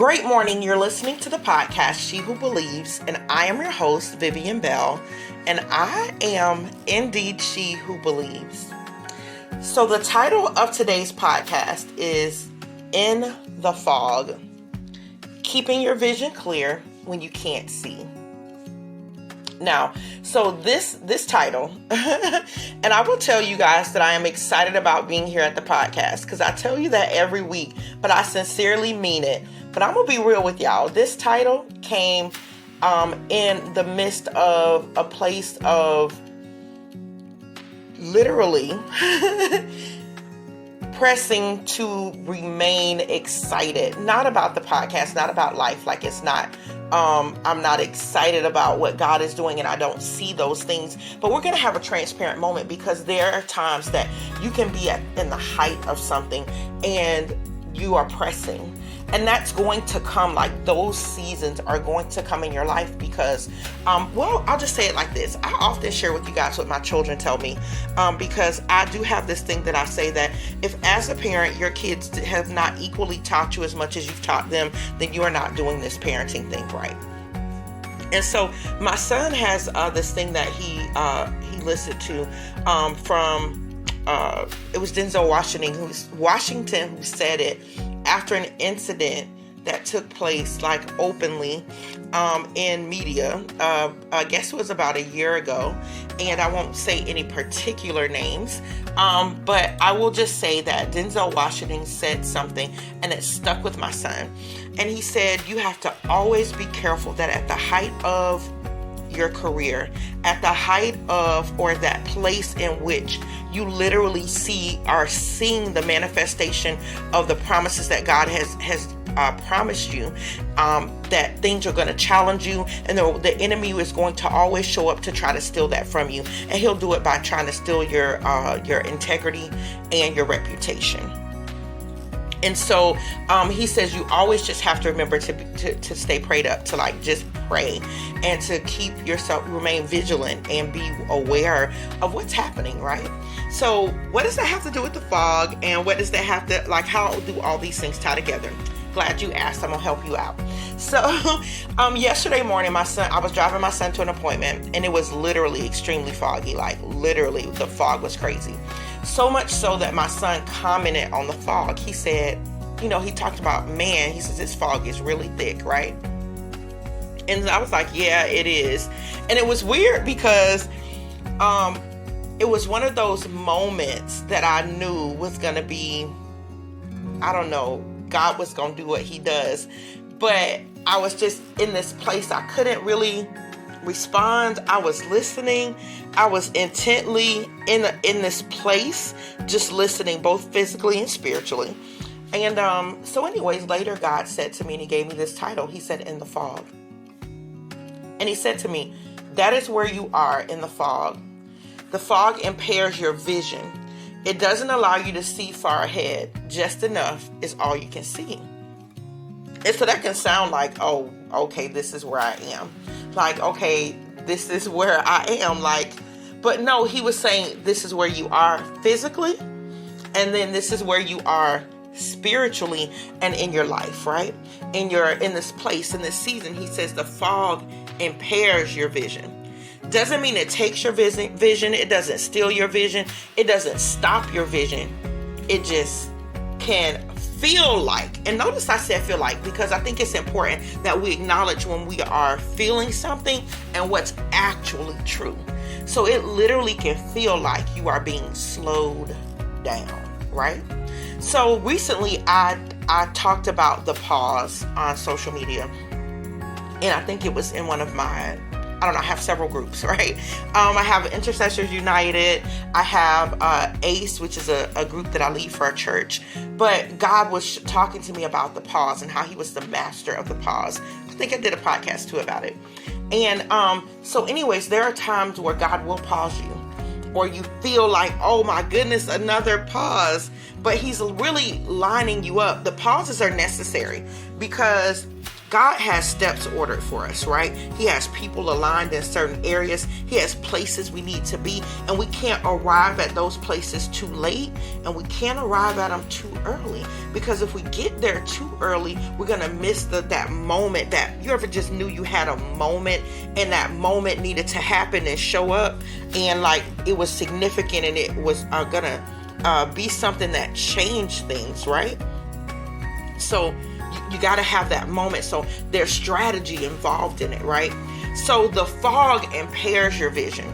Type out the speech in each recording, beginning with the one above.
Great morning. You're listening to the podcast, She Who Believes, and I am your host, Vivian Bell, and I am indeed she who believes. So the title of today's podcast is In the Fog, Keeping Your Vision Clear When You Can't See. Now, so this title, and I will tell you guys that I am excited about being here at the podcast because I tell you that every week, but I sincerely mean it. But I'm going to be real with y'all. This title came in the midst of a place of literally pressing to remain excited. Not about the podcast, not about life. Like it's not, I'm not excited about what God is doing and I don't see those things. But we're going to have a transparent moment because there are times that you can be in the height of something and you are pressing. And that's going to come, like those seasons are going to come in your life because, I'll just say it like this. I often share with you guys what my children tell me because I do have this thing that I say that if as a parent, your kids have not equally taught you as much as you've taught them, then you are not doing this parenting thing right. And so my son has this thing that he listened to from it was Denzel Washington who said it after an incident that took place like openly in media. I guess it was about a year ago, and I won't say any particular names, but I will just say that Denzel Washington said something and it stuck with my son. And he said, you have to always be careful that at the height of your career, at the height of, or that place in which you literally are seeing the manifestation of the promises that God has promised you, that things are going to challenge you, and the enemy is going to always show up to try to steal that from you, and he'll do it by trying to steal your integrity and your reputation. And so he says you always just have to remember to stay prayed up, to like just pray and to keep yourself, remain vigilant and be aware of what's happening, right? So what does that have to do with the fog, and what does that have to, like, how do all these things tie together? Glad you asked. I'm gonna help you out. So yesterday morning, I was driving my son to an appointment, and it was literally extremely foggy. Like literally the fog was crazy. So much so that my son commented on the fog. He said, he talked about, man, he says, this fog is really thick, right? And I was like, yeah, it is. And it was weird because it was one of those moments that I knew was going to be, I don't know, God was going to do what he does. But I was just in this place. I couldn't really respond. I was listening. I was intently in this place, just listening, both physically and spiritually. And so anyways, later God said to me, and he gave me this title. He said, In the Fog. And he said to me, that is where you are in the fog. The fog impairs your vision. It doesn't allow you to see far ahead. Just enough is all you can see. And so that can sound like, oh, okay, this is where I am. Like, okay, this is where I am. Like, but no, he was saying this is where you are physically. And then this is where you are spiritually and in your life, right? In this place, in this season, he says the fog impairs your vision. Doesn't mean it takes your vision. It doesn't steal your vision. It doesn't stop your vision. It just can feel like, and notice I said feel like, because I think it's important that we acknowledge when we are feeling something and what's actually true. So it literally can feel like you are being slowed down, right? So recently I talked about the pause on social media, and I think it was in one of my, I have several groups, right? I have Intercessors United. I have ACE, which is a group that I lead for a church. But God was talking to me about the pause and how he was the master of the pause. I think I did a podcast too about it. And so anyways, there are times where God will pause you, or you feel like, oh my goodness, another pause. But he's really lining you up. The pauses are necessary because God has steps ordered for us, right? He has people aligned in certain areas. He has places we need to be, and we can't arrive at those places too late, and we can't arrive at them too early, because if we get there too early, we're going to miss that moment that you ever just knew you had a moment, and that moment needed to happen and show up, and like it was significant, and it was going to be something that changed things, right? So you got to have that moment. So there's strategy involved in it, right? So the fog impairs your vision,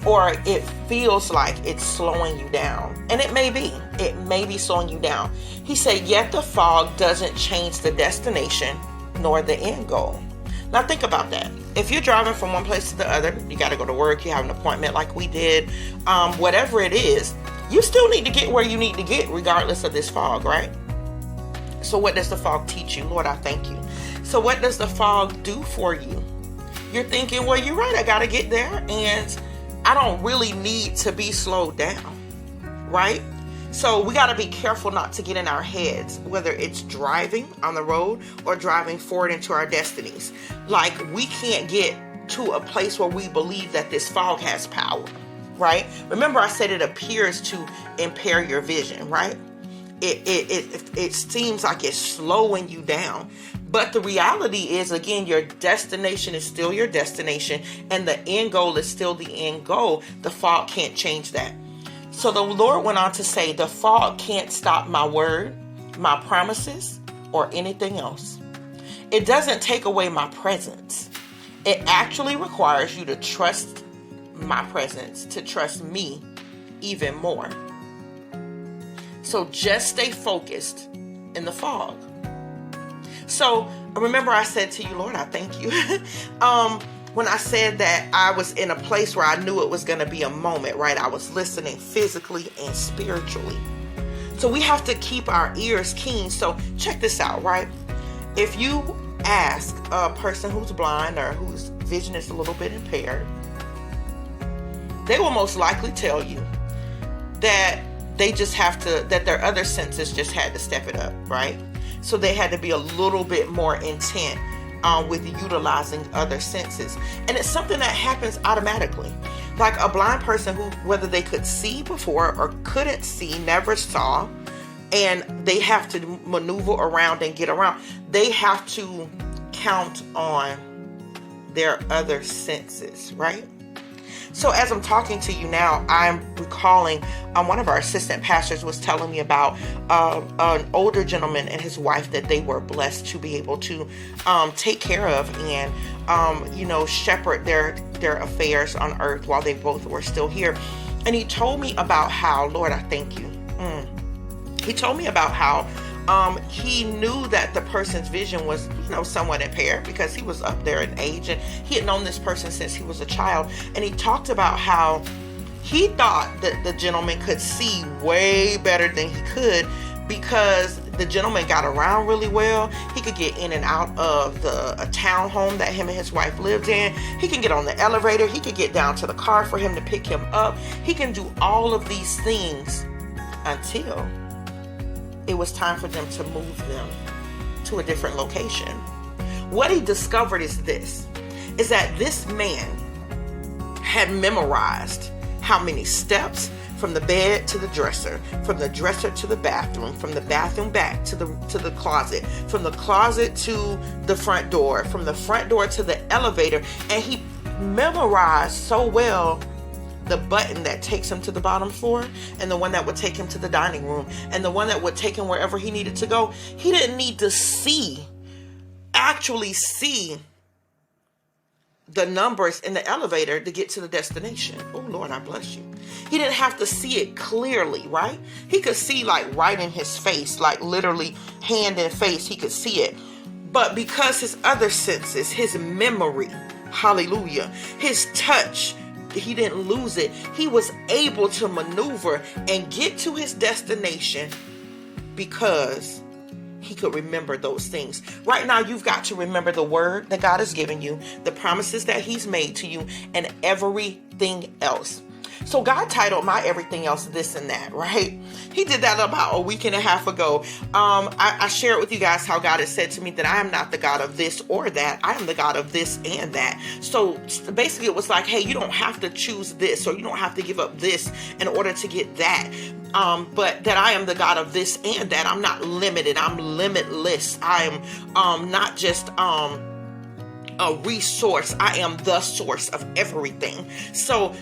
or it feels like it's slowing you down. And it may be slowing you down. He said, yet the fog doesn't change the destination nor the end goal. Now think about that. If you're driving from one place to the other, you got to go to work, you have an appointment like we did, whatever it is, you still need to get where you need to get regardless of this fog, right? So what does the fog teach you? Lord, I thank you. So what does the fog do for you? You're thinking, well, you're right, I got to get there, and I don't really need to be slowed down, right? So we got to be careful not to get in our heads, whether it's driving on the road or driving forward into our destinies. Like, we can't get to a place where we believe that this fog has power, right? Remember, I said it appears to impair your vision, right? It seems like it's slowing you down. But the reality is, again, your destination is still your destination, and the end goal is still the end goal. The fog can't change that. So the Lord went on to say, the fog can't stop my word, my promises, or anything else. It doesn't take away my presence. It actually requires you to trust my presence, to trust me even more. So just stay focused in the fog. So remember, I said to you, Lord, I thank you. When I said that I was in a place where I knew it was going to be a moment, right? I was listening physically and spiritually. So we have to keep our ears keen. So check this out, right? If you ask a person who's blind or whose vision is a little bit impaired, they will most likely tell you that they just have to, that their other senses just had to step it up, right? So they had to be a little bit more intent with utilizing other senses. And it's something that happens automatically. Like a blind person who, whether they could see before or couldn't see, never saw, and they have to maneuver around and get around, they have to count on their other senses, right? So as I'm talking to you now, I'm recalling one of our assistant pastors was telling me about an older gentleman and his wife that they were blessed to be able to take care of and, shepherd their affairs on earth while they both were still here. And he told me about how, Lord, I thank you. He told me about how he knew that the person's vision was, somewhat impaired because he was up there in age, and he had known this person since he was a child. And he talked about how he thought that the gentleman could see way better than he could because the gentleman got around really well. He could get in and out of a townhome that him and his wife lived in. He can get on the elevator. He could get down to the car for him to pick him up. He can do all of these things until it was time for them to move them to a different location. What he discovered is that this man had memorized how many steps from the bed to the dresser, from the dresser to the bathroom, from the bathroom back to the closet, from the closet to the front door, from the front door to the elevator. And he memorized so well the button that takes him to the bottom floor, and the one that would take him to the dining room, and the one that would take him wherever he needed to go. He didn't need to actually see the numbers in the elevator to get to the destination. Oh, Lord, I bless you. He didn't have to see it clearly, right? He could see like right in his face, like literally hand in face, he could see it. But because his other senses, his memory, hallelujah, his touch, he didn't lose it. He was able to maneuver and get to his destination because he could remember those things. Right now, you've got to remember the word that God has given you, the promises that he's made to you, and everything else. So God titled my everything else this and that, right? He did that about a week and a half ago. I shared with you guys how God has said to me that I am not the God of this or that. I am the God of this and that. So basically it was like, hey, you don't have to choose this, or you don't have to give up this in order to get that. But that I am the God of this and that. I'm not limited. I'm limitless. I am not just a resource. I am the source of everything. So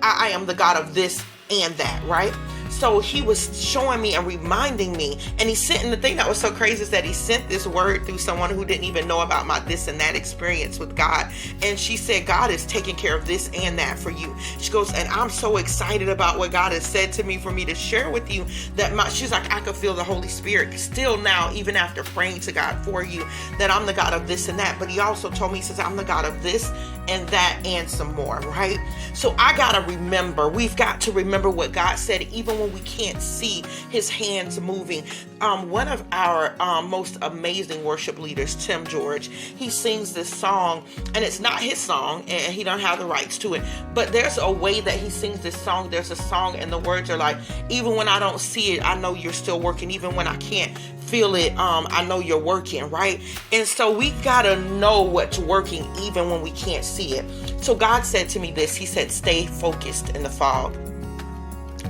I am the God of this and that, right? So he was showing me and reminding me, and the thing that was so crazy is that he sent this word through someone who didn't even know about my this and that experience with God. And she said, God is taking care of this and that for you. She goes, and I'm so excited about what God has said to me for me to share with you that she's like, I could feel the Holy Spirit still now, even after praying to God for you, that I'm the God of this and that. But he also told me, he says, I'm the God of this and that and some more, right? So we've got to remember what God said, even when we can't see his hands moving. One of our most amazing worship leaders, Tim George, he sings this song, and it's not his song, and he don't have the rights to it, but there's a way that he sings this song. There's a song, and the words are like, even when I don't see it, I know you're still working. Even when I can't feel it, I know you're working, right? And so we gotta know what's working even when we can't see it. So God said to me this. He said, stay focused in the fog.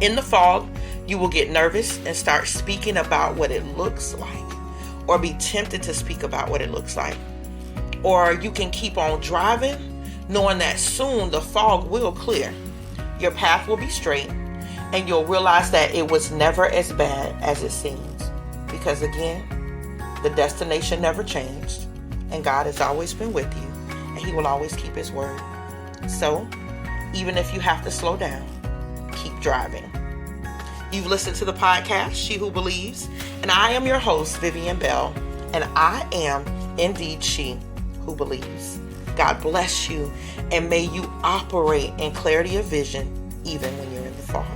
In the fog, you will get nervous and start speaking about what it looks like, or be tempted to speak about what it looks like. Or you can keep on driving, knowing that soon the fog will clear. Your path will be straight, and you'll realize that it was never as bad as it seems. Because again, the destination never changed, and God has always been with you, and he will always keep his word. So, even if you have to slow down, keep driving. You've listened to the podcast, She Who Believes, and I am your host, Vivian Bell, and I am indeed she who believes. God bless you, and may you operate in clarity of vision even when you're in the fog.